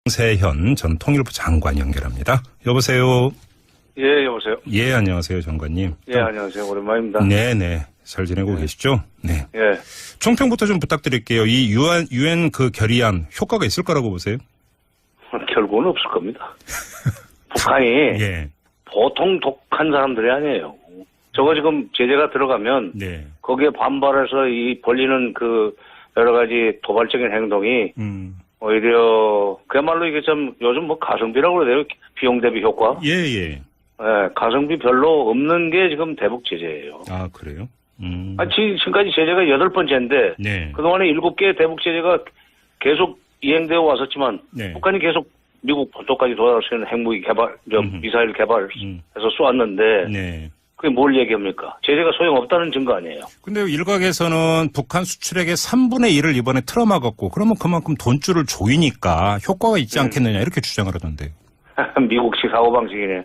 세현 전 통일부 장관 연결합니다. 여보세요. 예, 여보세요. 예, 안녕하세요, 장관님. 예, 안녕하세요. 오랜만입니다. 네네. 잘 지내고 계시죠? 네. 예. 총평부터 좀 부탁드릴게요. 이 유엔 그 결의안 효과가 있을 거라고 보세요? 결국은 없을 겁니다. 북한이 예. 보통 독한 사람들이 아니에요. 저거 지금 제재가 들어가면 네. 거기에 반발해서 이 벌리는 그 여러 가지 도발적인 행동이 오히려 그야말로 이게 좀 요즘 뭐 가성비라고 그래야 돼요. 비용 대비 효과. 예, 예. 예, 가성비 별로 없는 게 지금 대북 제재예요. 아, 그래요? 지금까지 제재가 8번째인데 네. 그동안에 7개의 대북 제재가 계속 이행되어 왔었지만 네. 북한이 계속 미국 본토까지 도달할 수 있는 핵무기 개발, 미사일 개발해서 쏘았는데 네. 그게 뭘 얘기합니까? 제재가 소용없다는 증거 아니에요. 근데 일각에서는 북한 수출액의 3분의 1을 이번에 틀어막았고 그러면 그만큼 돈줄을 조이니까 효과가 있지 않겠느냐 이렇게 주장을 하던데요. 미국식 사고방식이네.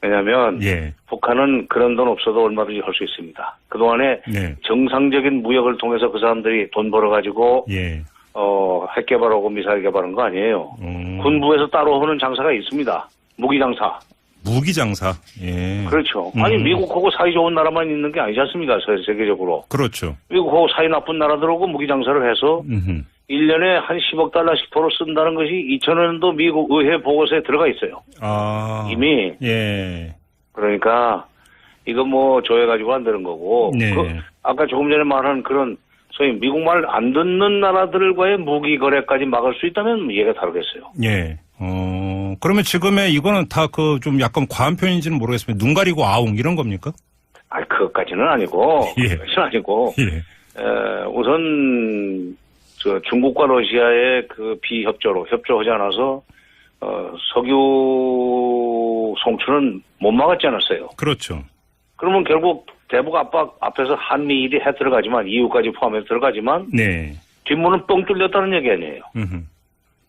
왜냐하면 예. 북한은 그런 돈 없어도 얼마든지 할 수 있습니다. 그동안에 네. 정상적인 무역을 통해서 그 사람들이 돈 벌어가지고 예. 핵 개발하고 미사일 개발한 거 아니에요. 군부에서 따로 하는 장사가 있습니다. 무기 장사. 무기 장사. 예. 그렇죠. 아니 미국하고 사이 좋은 나라만 있는 게 아니지 않습니까? 세계적으로. 그렇죠. 미국하고 사이 나쁜 나라들하고 무기 장사를 해서 1년에 한 10억 달러씩 도로 쓴다는 것이 2000년도 미국 의회 보고서에 들어가 있어요. 아. 이미. 예. 그러니까 이거 뭐 조회가지고 안 되는 거고. 네. 아까 조금 전에 말한 그런 소위 미국말 안 듣는 나라들과의 무기 거래까지 막을 수 있다면 얘가 다르겠어요. 예. 그러면 지금의 이거는 다 그 좀 약간 과한 표현인지는 모르겠습니다. 눈 가리고 아웅 이런 겁니까? 아니, 그것까지는 아니고. 예. 그것은 아니고. 예. 우선, 중국과 러시아의 그 비협조로, 협조하지 않아서, 석유 송출은 못 막았지 않았어요. 그렇죠. 그러면 결국 대북 압박 앞에서 한미일이 해 들어가지만, EU까지 포함해서 들어가지만, 네. 뒷문은 뻥 뚫렸다는 얘기 아니에요.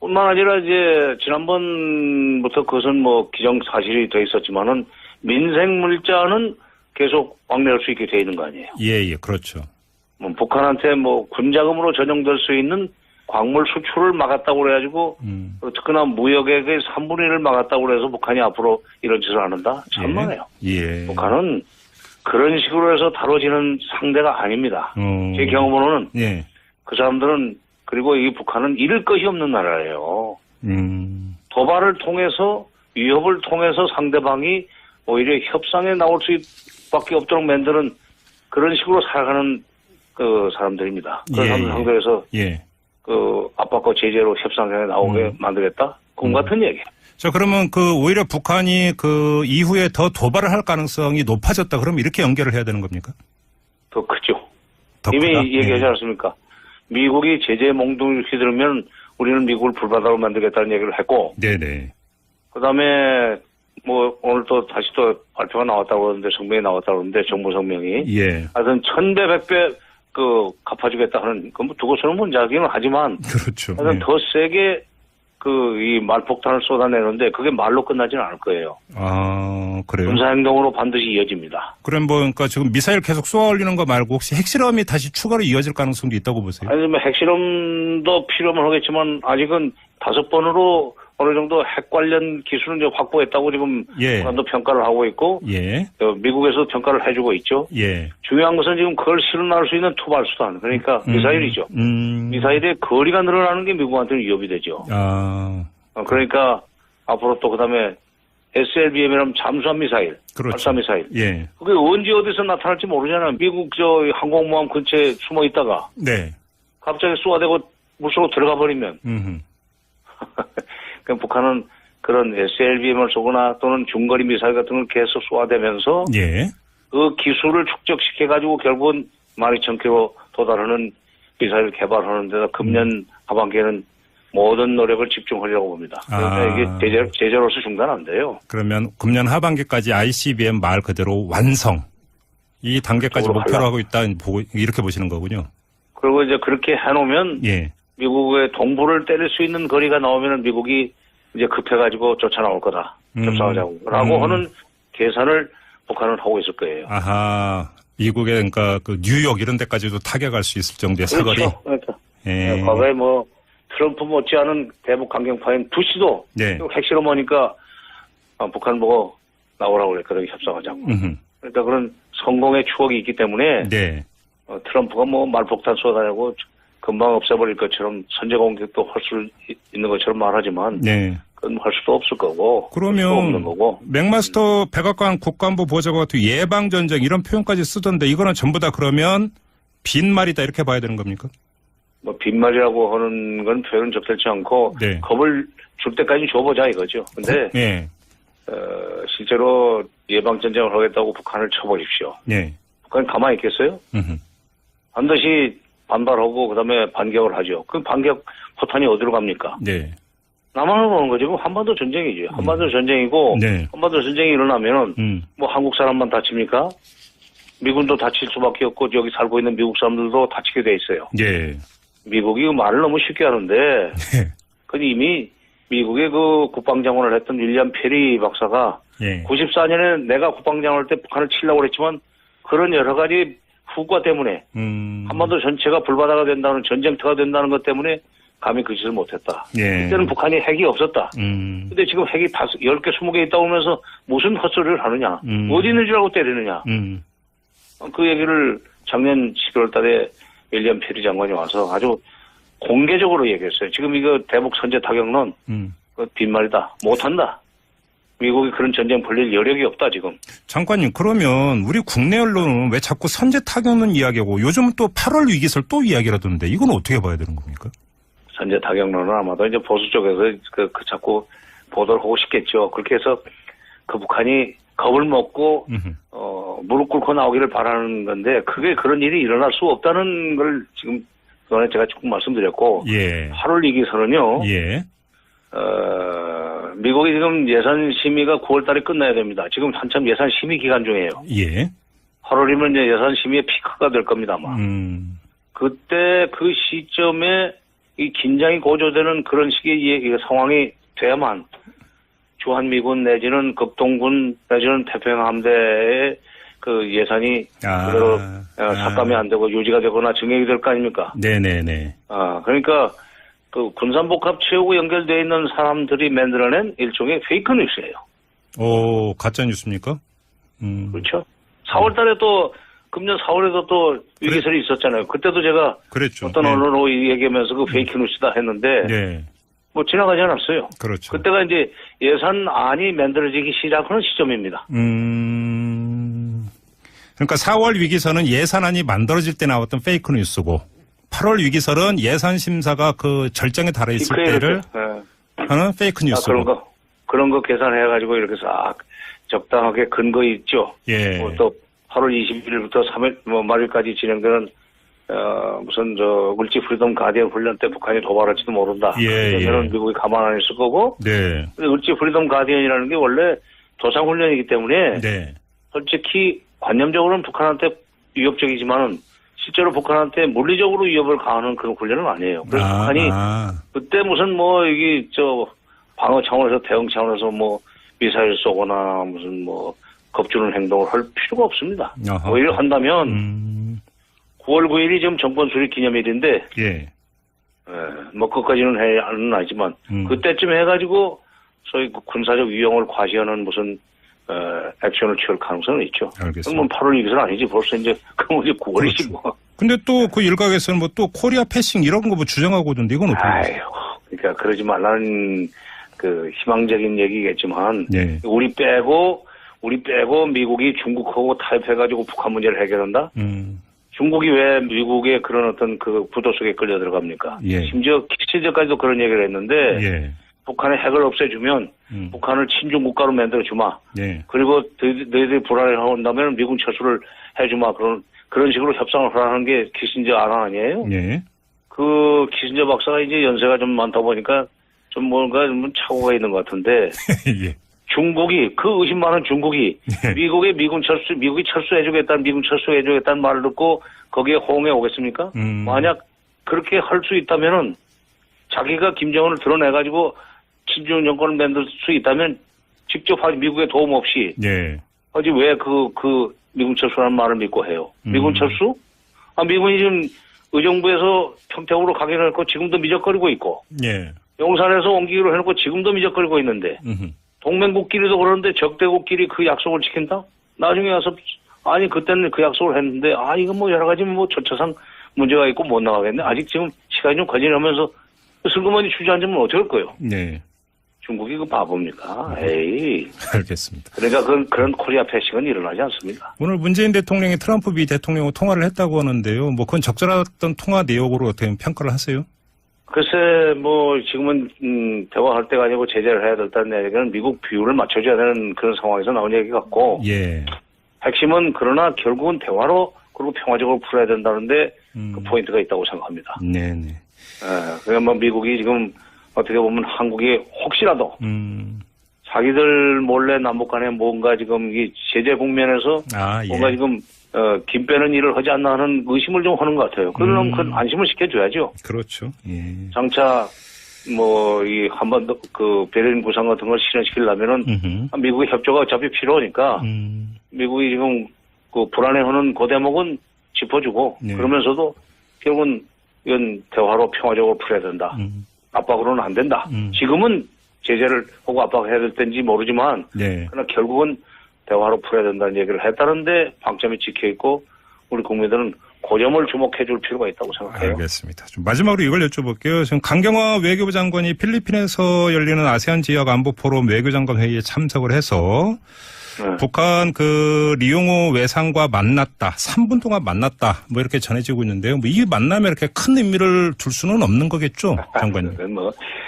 뿐만 아니라 이제 지난번부터 그것은 뭐 기정사실이 돼 있었지만은 민생 물자는 계속 왕래할 수 있게 돼 있는 거 아니에요. 예, 예, 그렇죠. 뭐 북한한테 뭐 군자금으로 전용될 수 있는 광물 수출을 막았다고 그래가지고 특히나 무역액의 3분의 1을 막았다고 그래서 북한이 앞으로 이런 짓을 안 한다? 참만해요. 예. 북한은 그런 식으로 해서 다뤄지는 상대가 아닙니다. 제 경험으로는 예. 그 사람들은 그리고 이 북한은 잃을 것이 없는 나라예요. 도발을 통해서 위협을 통해서 상대방이 오히려 협상에 나올 수밖에 없도록 만드는 그런 식으로 살아가는 그 사람들입니다. 그런 사람들 상대해서 그 압박과 제재로 협상에 나오게 만들겠다? 그건 같은 얘기예요. 자, 그러면 그 오히려 북한이 그 이후에 더 도발을 할 가능성이 높아졌다. 그럼 이렇게 연결을 해야 되는 겁니까? 더 크죠. 더 이미 크다? 얘기하지 않았습니까? 미국이 제재 몽둥이를 휘두르면 우리는 미국을 불바다로 만들겠다는 얘기를 했고. 네네. 그 다음에 뭐 오늘 또 다시 또 발표가 나왔다고 그러는데 성명이 나왔다고 그러는데 정부 성명이. 예. 하여튼 1000배 100배 그 갚아주겠다 하는 그건 뭐 두고서는 문제하기는 하지만. 그렇죠. 하여튼 더 세게 그 이 말폭탄을 쏟아내는데 그게 말로 끝나지는 않을 거예요. 아, 그래요? 군사행동으로 반드시 이어집니다. 그럼 뭐, 그러니까 지금 미사일 계속 쏘아 올리는 거 말고 혹시 핵실험이 다시 추가로 이어질 가능성도 있다고 보세요? 아니, 뭐 핵실험도 필요는 하겠지만 아직은 5번으로 어느 정도 핵 관련 기술은 이제 확보했다고 지금 북한도 평가를 하고 있고 미국에서도 평가를 해주고 있죠. 예. 중요한 것은 지금 그걸 실현할 수 있는 투발 수단 그러니까 미사일이죠. 미사일의 거리가 늘어나는 게 미국한테는 위협이 되죠. 그러니까 앞으로 또 그다음에 SLBM이라면 잠수함 미사일, 발사 미사일. 예. 그게 언제 어디서 나타날지 모르잖아요. 미국 저 항공모함 근처에 숨어 있다가 갑자기 쏘아대고 물속으로 들어가 버리면. 그럼 북한은 그런 SLBM을 쏘거나 또는 중거리 미사일 같은 걸 계속 쏘아대면서 그 기술을 축적시켜가지고 결국은 12,000km 도달하는 미사일 개발하는 데다 금년 하반기에는 모든 노력을 집중하려고 봅니다. 그러니까 이게 제재로서 중단 안 돼요. 그러면 금년 하반기까지 ICBM 말 그대로 완성. 이 단계까지 목표로 하고 있다 이렇게 보시는 거군요. 그리고 이제 그렇게 해놓으면 미국의 동부를 때릴 수 있는 거리가 나오면 미국이 이제 급해가지고 쫓아나올 거다. 협상하자고. 라고 하는 계산을 북한은 하고 있을 거예요. 아하. 미국의 그러니까 그 뉴욕 이런 데까지도 타격할 수 있을 정도의 사거리. 그렇죠. 그러니까. 과거에 뭐 트럼프 못지않은 대북 강경파인 부시도 네. 핵실험하니까 북한 보고 나오라고 그랬거든요. 협상하자고. 그러니까 그런 성공의 추억이 있기 때문에 네. 트럼프가 뭐 말폭탄 쏘다냐고 금방 없애버릴 것처럼 선제 공격도 할 수 있는 것처럼 말하지만 네. 그건 할 수도 없을 거고 그러면 없는 거고. 맥마스터 백악관 국방부 보좌관 같은 예방 전쟁 이런 표현까지 쓰던데 이거는 전부 다 그러면 빈말이다 이렇게 봐야 되는 겁니까? 뭐 빈말이라고 하는 건 표현은 적절치 않고 네. 겁을 줄 때까지 줘보자 이거죠. 근데 네. 실제로 예방 전쟁을 하겠다고 북한을 쳐버립시오. 네. 북한이 가만히 있겠어요? 반드시 반발하고 그다음에 반격을 하죠. 그 반격 포탄이 어디로 갑니까? 네. 남한으로 오는 거지. 한반도 전쟁이죠. 한반도 전쟁이고 네. 한반도 전쟁이 일어나면은 뭐 한국 사람만 다칩니까? 미군도 다칠 수밖에 없고 여기 살고 있는 미국 사람들도 다치게 돼 있어요. 예. 미국이 말을 너무 쉽게 하는데 네. 그 이미 미국의 그 국방장관을 했던 윌리엄 페리 박사가 예. 94년에 내가 국방장관 할 때 북한을 치려고 그랬지만 그런 여러 가지 후과 때문에 한반도 전체가 불바다가 된다는 전쟁터가 된다는 것 때문에 감히 그 짓을 못했다. 예. 그때는 북한이 핵이 없었다. 근데 지금 핵이 10개, 20개 있다고 하면서 무슨 헛소리를 하느냐. 어디 있는 줄 알고 때리느냐. 그 얘기를 작년 11월 달에 윌리엄 페리 장관이 와서 아주 공개적으로 얘기했어요. 지금 이거 대북 선제 타격론 그 빈말이다. 못한다. 미국이 그런 전쟁 벌릴 여력이 없다 지금. 장관님 그러면 우리 국내 언론은 왜 자꾸 선제 타격론 이야기하고 요즘은 또 8월 위기설 또 이야기라던데 이건 어떻게 봐야 되는 겁니까? 선제 타격론은 아마도 이제 보수 쪽에서 그 자꾸 보도를 하고 싶겠죠. 그렇게 해서 그 북한이 겁을 먹고 무릎 꿇고 나오기를 바라는 건데 그게 그런 일이 일어날 수 없다는 걸 지금 그전에 제가 조금 말씀드렸고 예. 8월 위기설은요. 예. 미국이 지금 예산 심의가 9월 달에 끝나야 됩니다. 지금 한참 예산 심의 기간 중이에요. 예. 8월이면 이제 예산 심의의 피크가 될 겁니다, 아마. 그때 그 시점에 이 긴장이 고조되는 그런 식의 상황이 돼야만 주한미군 내지는 극동군 내지는 태평양 함대의 그 예산이 그대로 삭감이 안 되고 유지가 되거나 증액이 될 거 아닙니까? 네네네. 그러니까 그 군산복합 채우고 연결되어 있는 사람들이 만들어낸 일종의 페이크 뉴스예요. 오, 가짜 뉴스입니까? 그렇죠. 4월 달에 또 금년 4월에도 또 위기설이 있었잖아요. 그때도 제가 그랬죠. 어떤 언론으로 얘기하면서 그 페이크 뉴스다 했는데 네. 뭐 지나가지 않았어요. 그렇죠. 그때가 이제 예산안이 만들어지기 시작하는 시점입니다. 그러니까 4월 위기설은 예산안이 만들어질 때 나왔던 페이크 뉴스고 8월 위기설은 예산 심사가 그 절정에 달해 있을 때를 하는 페이크 뉴스고. 그런 거 계산해가지고 이렇게 싹 적당하게 근거 있죠. 예. 또 8월 21일부터 3일 말일까지 진행되는 무슨 물질 프리덤 가디언 훈련 때 북한이 도발할지도 모른다. 그러면 미국이 가만 안 있을 거고. 네. 물질 프리덤 가디언이라는 게 원래 도상 훈련이기 때문에 네. 솔직히 관념적으로는 북한한테 위협적이지만은 실제로 북한한테 물리적으로 위협을 가하는 그런 훈련은 아니에요. 그래서 북한이 그때 무슨 이게 방어 차원에서 대응 차원에서 미사일 쏘거나 무슨 겁주는 행동을 할 필요가 없습니다. 오히려 한다면 9월 9일이 지금 정권 수립 기념일인데 예. 그것까지는 해야는 아니지만 그때쯤 해가지고 소위 군사적 위용을 과시하는 무슨 액션을 취할 가능성은 있죠. 알겠습니다. 그럼 8월 위기설은 아니지. 벌써 이제 9월이지 그렇죠. 근데 또 그 일각에서는 또 코리아 패싱 이런 거 주장하고 있는데 이건 어떻게 보세요? 그러니까 그러지 말라는 그 희망적인 얘기겠지만 네. 우리 빼고 미국이 중국하고 타협해가지고 북한 문제를 해결한다? 중국이 왜 미국의 그런 어떤 그 부도 속에 끌려 들어갑니까? 예. 심지어 키시저까지도 그런 얘기를 했는데 예. 북한의 핵을 없애주면 북한을 친중 국가로 만들어주마. 예. 그리고 너희들이 불안을 한다면 미군 철수를 해주마. 그런 식으로 협상을 하라는 게 키신저 안화 아니에요? 예. 그 키신저 박사가 이제 연세가 좀 많다 보니까 좀 뭔가 좀 착오가 있는 것 같은데 예. 중국이 그 의심 많은 중국이 미국이 철수해주겠다는 미군 철수해주겠다는 말을 듣고 거기에 호응해 오겠습니까? 만약 그렇게 할 수 있다면은 자기가 김정은을 드러내가지고 친중 정권을 만들 수 있다면 직접 미국의 도움 없이 예. 하지 왜 그 미군 철수라는 말을 믿고 해요? 미군 철수? 미군이 지금 의정부에서 평택으로 가기로 했고 지금도 미적거리고 있고 예. 용산에서 옮기기로 해놓고 지금도 미적거리고 있는데 동맹국끼리도 그러는데 적대국끼리 그 약속을 지킨다? 나중에 와서 아니 그때는 그 약속을 했는데 이거 뭐 여러 가지 뭐 절차상 문제가 있고 못 나가겠네. 아직 지금 시간이 좀 걸리면서 슬그머니 주저앉으면 어쩔 거예요. 네. 중국이 그 바보입니까? 에이. 알겠습니다. 그러니까 그런 코리아 패싱은 일어나지 않습니다. 오늘 문재인 대통령이 트럼프 미 대통령과 통화를 했다고 하는데요. 뭐 그건 적절했던 통화 내용으로 어떻게 평가를 하세요? 글쎄 뭐 지금은 대화할 때가 아니고 제재를 해야 된다는 얘기는 미국 비율을 맞춰줘야 되는 그런 상황에서 나온 얘기 같고 예. 핵심은 그러나 결국은 대화로 그리고 평화적으로 풀어야 된다는데 그 포인트가 있다고 생각합니다. 네네. 그러니까 뭐 미국이 지금 어떻게 보면 한국이 혹시라도 자기들 몰래 남북 간에 뭔가 지금 이 제재 국면에서 예. 뭔가 지금 김 빼는 일을 하지 않나 하는 의심을 좀 하는 것 같아요. 그러면 그 안심을 시켜줘야죠. 그렇죠. 예. 장차 뭐 이 한 번 더 그 베를린 구상 같은 걸 실현시키려면은 미국의 협조가 어차피 필요하니까 미국이 지금 그 불안해하는 그 대목은 짚어주고 네. 그러면서도 결국은 이건 대화로 평화적으로 풀어야 된다. 압박으로는 안 된다. 지금은 제재를 하고 압박해야 될 때인지 모르지만 네. 그러나 결국은 대화로 풀어야 된다는 얘기를 했다는데 방점이 찍혀 있고 우리 국민들은 그 점을 주목해 줄 필요가 있다고 생각해요. 알겠습니다. 좀 마지막으로 이걸 여쭤볼게요. 지금 강경화 외교부 장관이 필리핀에서 열리는 아세안 지역 안보 포럼 외교장관 회의에 참석을 해서 네. 북한 그 리용호 외상과 만났다. 3분 동안 만났다. 뭐 이렇게 전해지고 있는데요. 뭐 이 만남에 이렇게 큰 의미를 둘 수는 없는 거겠죠, 장관님.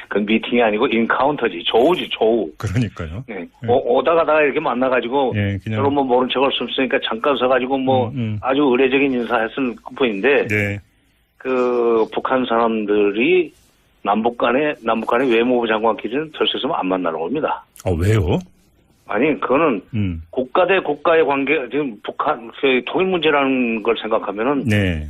그건 미팅이 아니고 인카운터지. 조우지, 조우. 그러니까요. 네. 오다 가다가 이렇게 만나가지고 예, 그냥 서로 뭐 모른 척할 수 없으니까 잠깐 서가지고 뭐 아주 의례적인 인사했을 뿐인데 네. 그 북한 사람들이 남북 간의 외무부 장관끼리는 될 수 있으면 안 만나러 옵니다. 왜요? 아니 그거는 국가 대 국가의 관계 지금 북한 그 통일 문제라는 걸 생각하면은 네.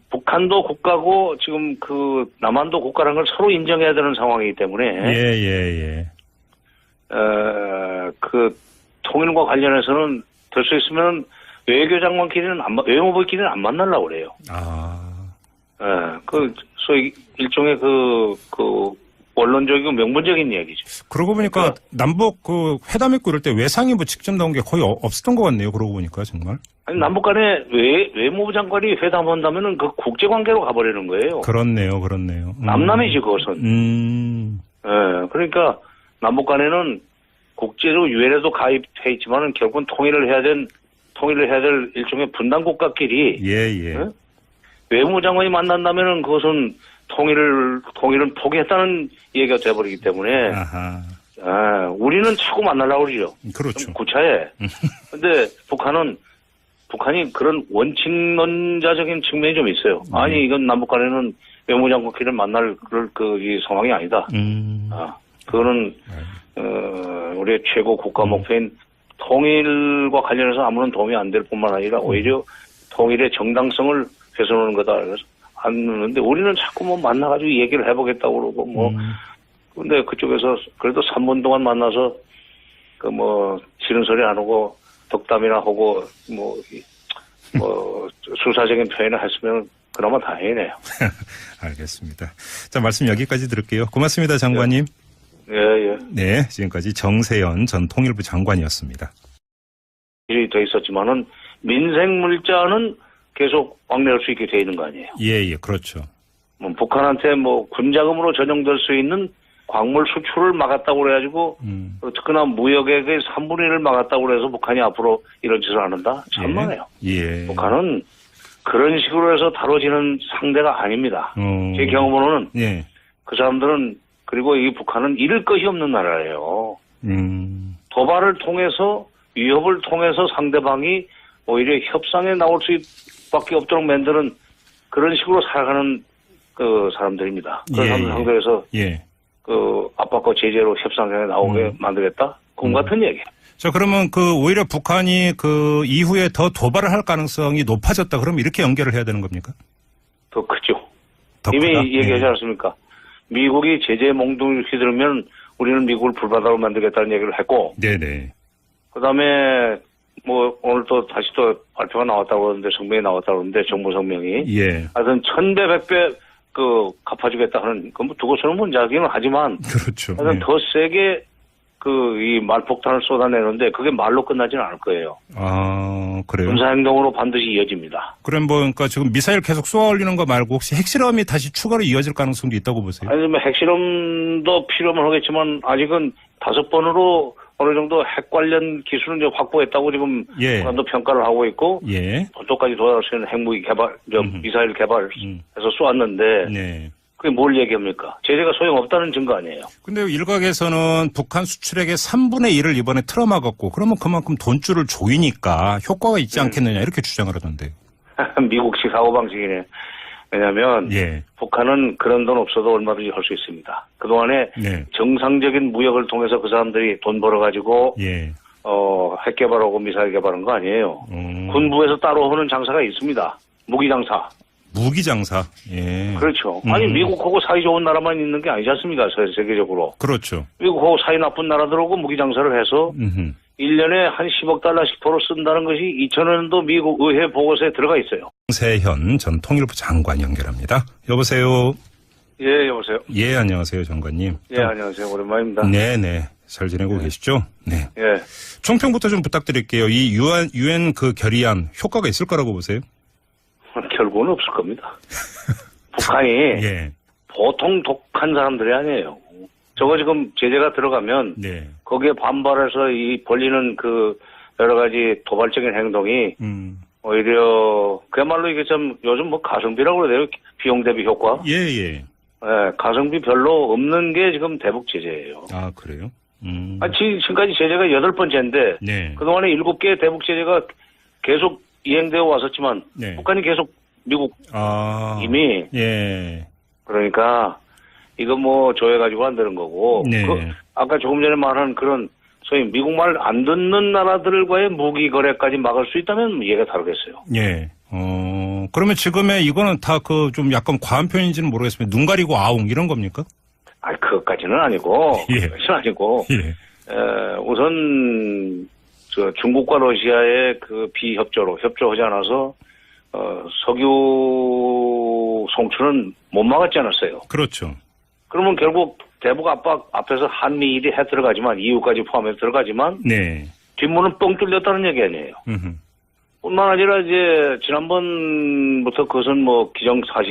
북한도 국가고 지금 그 남한도 국가라는 걸 서로 인정해야 되는 상황이기 때문에 예. 그 통일과 관련해서는 될 수 있으면 외교장관끼리는 외무부끼리는 안 만나려고 그래요. 그 소위 일종의 그 원론적이고 명분적인 얘기죠. 그러고 보니까 남북 그 회담 했고 이럴 때 외상이 뭐 직접 나온 게 거의 없었던 것 같네요. 그러고 보니까 정말. 아니 남북 간에 외무부 장관이 회담한다면은 그 국제 관계로 가버리는 거예요. 그렇네요. 남남이지 그것은. 그러니까 남북 간에는 국제로 유엔에도 가입해 있지만은 결국은 통일을 해야 될 일종의 분단 국가끼리. 예. 외무장관이 만난다면은 그것은 통일을 포기했다는 얘기가 돼버리기 때문에. 우리는 자꾸 만나려고 그러죠. 그렇죠. 구차해. 근데 북한이 그런 원칙론자적인 측면이 좀 있어요. 아니, 이건 남북 간에는 외무장관끼리 만날 이 상황이 아니다. 그거는, 우리의 최고 국가 목표인 통일과 관련해서 아무런 도움이 안 될 뿐만 아니라 오히려 통일의 정당성을 훼손하는 거다. 그래서 안 누는데 우리는 자꾸 뭐 만나가지고 얘기를 해보겠다고 그러고 뭐. 근데 그쪽에서 그래도 3분 동안 만나서 싫은 소리 안 하고 덕담이나 하고 수사적인 표현을 했으면 그나마 다행이네요. 알겠습니다. 자, 말씀 여기까지 들을게요. 고맙습니다, 장관님. 예. 네, 지금까지 정세현 전 통일부 장관이었습니다. 일이 돼 있었지만은 민생 물자는 계속 왕래할 수 있게 돼 있는 거 아니에요? 예, 그렇죠. 북한한테 군자금으로 전용될 수 있는 광물 수출을 막았다고 그래가지고 특히나 무역액의 3분의 1을 막았다고 그래서 북한이 앞으로 이런 짓을 안 한다? 참만해요. 예. 북한은 그런 식으로 해서 다뤄지는 상대가 아닙니다. 제 경험으로는 그 사람들은 그리고 이 북한은 잃을 것이 없는 나라예요. 도발을 통해서 위협을 통해서 상대방이 오히려 협상에 나올 수밖에 없도록 만드는 그런 식으로 살아가는 그 사람들입니다. 그런 사람들 상대에서 그 압박과 제재로 협상에 나오게 만들겠다? 그건 같은 얘기예요. 자, 그러면 오히려 북한이 이후에 더 도발을 할 가능성이 높아졌다. 그럼 이렇게 연결을 해야 되는 겁니까? 더 크죠. 더 이미 크다? 얘기하지 않았습니까? 미국이 제재에 몽둥이를 휘두르면 우리는 미국을 불바다로 만들겠다는 얘기를 했고. 네네. 그 다음에 뭐 오늘 또 다시 또 발표가 나왔다고 그러는데 성명이 나왔다고 그러는데 정부 성명이 예. 하여튼 1000배 100배 그 갚아주겠다는 그뭐 두고서는 문제하기는 하지만 그렇죠. 하여튼 예. 더 세게 그 이 말폭탄을 쏟아내는데 그게 말로 끝나지는 않을 거예요. 아, 그래요? 군사 행동으로 반드시 이어집니다. 그럼 뭐, 그러니까 지금 미사일 계속 쏘아 올리는 거 말고 혹시 핵실험이 다시 추가로 이어질 가능성도 있다고 보세요? 아니, 뭐 핵실험도 필요는 하겠지만 아직은 5번으로 어느 정도 핵 관련 기술을 이제 확보했다고 지금 예. 북한도 평가를 하고 있고 예. 본토까지 도달할 수 있는 핵무기 개발, 미사일 개발해서 쏘았는데 네. 그게 뭘 얘기합니까? 제재가 소용없다는 증거 아니에요. 근데 일각에서는 북한 수출액의 3분의 1을 이번에 틀어막았고 그러면 그만큼 돈줄을 조이니까 효과가 있지 않겠느냐 이렇게 주장을 하던데요. 미국식 사고방식이네. 왜냐하면 예. 북한은 그런 돈 없어도 얼마든지 할 수 있습니다. 그동안에 네. 정상적인 무역을 통해서 그 사람들이 돈 벌어가지고 예. 핵 개발하고 미사일 개발한 거 아니에요. 군부에서 따로 하는 장사가 있습니다. 무기 장사. 무기 장사. 예. 그렇죠. 아니 미국하고 사이 좋은 나라만 있는 게 아니지 않습니까? 세계적으로. 그렇죠. 미국하고 사이 나쁜 나라들하고 무기 장사를 해서 1년에 한 10억 달러씩 도로 쓴다는 것이 2000년도 미국 의회 보고서에 들어가 있어요. 세현 전 통일부 장관 연결합니다. 여보세요. 예, 여보세요. 예, 안녕하세요, 장관님. 예, 안녕하세요. 오랜만입니다. 네네. 잘 지내고 계시죠? 네. 예. 총평부터 좀 부탁드릴게요. 이 유엔 그 결의안 효과가 있을 거라고 보세요? 결국은 없을 겁니다. 북한이 예. 보통 독한 사람들이 아니에요. 저거 지금 제재가 들어가면 네. 거기에 반발해서 이 벌리는 그 여러 가지 도발적인 행동이 오히려 그야말로 이게 좀 요즘 뭐 가성비라고 그래야 돼요. 비용 대비 효과. 예, 예. 예, 가성비 별로 없는 게 지금 대북 제재예요. 아, 그래요? 지금까지 제재가 8번째인데 네. 그동안에 7개의 대북 제재가 계속 이행되어 왔었지만 네. 북한이 계속 미국 이미 예. 그러니까 이거 뭐 조여가지고 안 되는 거고 네. 아까 조금 전에 말한 그런 소위 미국 말 안 듣는 나라들과의 무기 거래까지 막을 수 있다면 이해가 다르겠어요. 예. 그러면 지금의 이거는 다 그 좀 약간 과한 표현인지는 모르겠습니다. 눈 가리고 아웅 이런 겁니까? 아니 그것까지는 아니고 예. 그것은 아니고 예. 우선 중국과 러시아의 그 비협조로 협조하지 않아서 석유 송출은 못 막았지 않았어요. 그렇죠. 그러면 결국 대북 압박 앞에서 한미일이 해 들어가지만 EU까지 포함해서 들어가지만 네. 뒷문은 뻥 뚫렸다는 얘기 아니에요. 뿐만 아니라 이제 지난번부터 그것은 뭐 기정사실